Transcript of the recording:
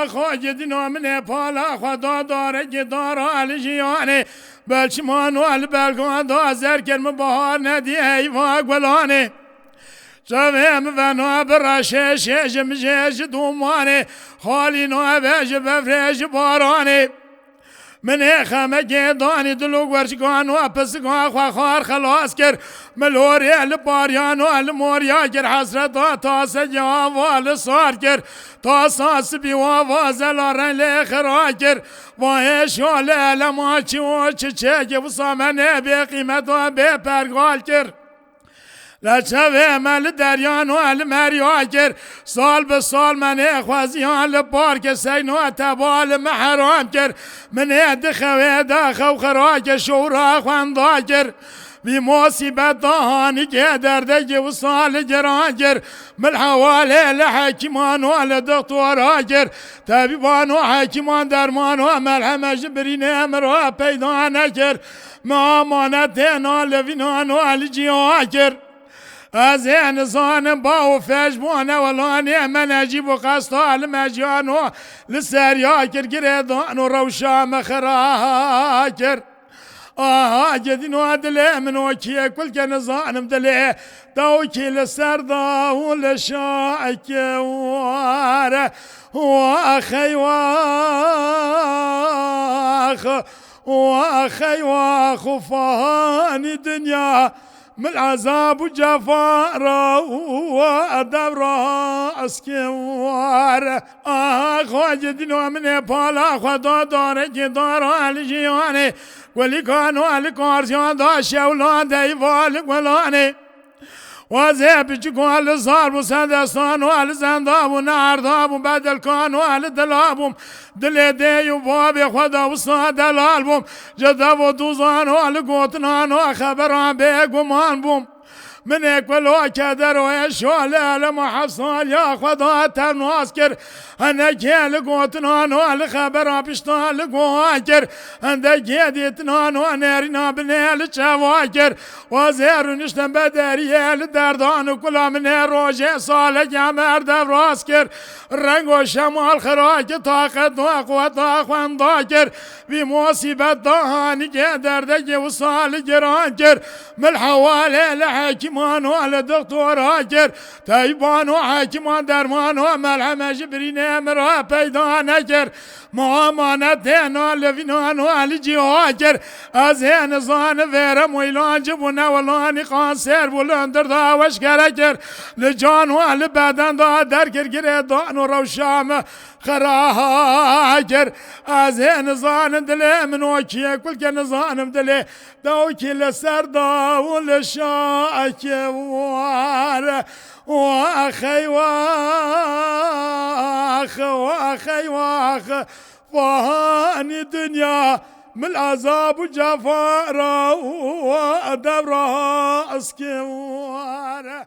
خواجد نام پالا خدا داره که داره جیانه بلچمان و البلگان دا زرکرم بهار ندی ایوا گلانه شویم و نابرشه ششم شش دومانه خالی نابش بفرش بارانه من خمه گدانی دلو ورشگان و پسگان خواه خلاص کر ملوری الباریان و الموریا کر حسرت تا سجا وال سار کر تا ساس بیوا وازلارن لخرا کر وایش و لما چی و چه که وسامنه به قیمت و به پرگال کر لچه مل دریان و المریا کر سال به سال من خوازیان لبار که سینو تبال محرام کر من دخوه دخو خرا که شورا خواندا کر بی مصیبت دهانی که درده و سال گران کر مل حواله لحکیمان و لدکتورا کر طبیبان و حکیمان درمان و ملحمه جبرین امرا پیدا نکر ما امانت نالوینان و الجیا کر از این زان با و فجبان ولانی من اجیب و قصدا المجان و لسریا کر گردان و روشا مخرا کر جدین و دلی من وکی کل که نزانم دلی دوکی لسردا و لشاک واره واخی واخ فهانی دنیا من عذاب وجفارة وأدبر أسكوار خواجدين ومن بالا خدا دارك دار الجياني ولي كانوا الكارسيان دا شولان دايفال ولاني وزيب جقال الصار وسندستان والزنداب ونارداب وبدل كانوا الدلابهم دل دي وبابي خدا وصاد الالبوم جذب ودوزان والقوتنان وخبران بيقومان بوم من اكل وكدر ويشول المحصول يا خدا تنواسكر انا كيل قوتنان والخبر بشتال قواكر عند جديتنان ونارنا بنيل شواكر وزير نشتم بدريال دردان كل من روجه صالح جمر دفراسكر رنگ و شمال خراج طاقت و قوت اخوان داکر بمصیبت دهانی که درده و سال گران کر مل حواله لحکیمان و لدکتورا کر طیبان و حکیمان درمان و ملحمه جبرین امرا پیدا نکر معامانت نالوینان و الجیا کر از این زان ویرم و ایلانج بونه ولانی قانسر بلندر داوش کرکر لجان و لبدن دا در کرگره دان و روشام خراکر از این زان دلی منوکی کل که نزانم دلی دوکی لسر داو لشاک وار واخی واخ فهانی دنیا من عذاب جفارا و دبرها اسکوار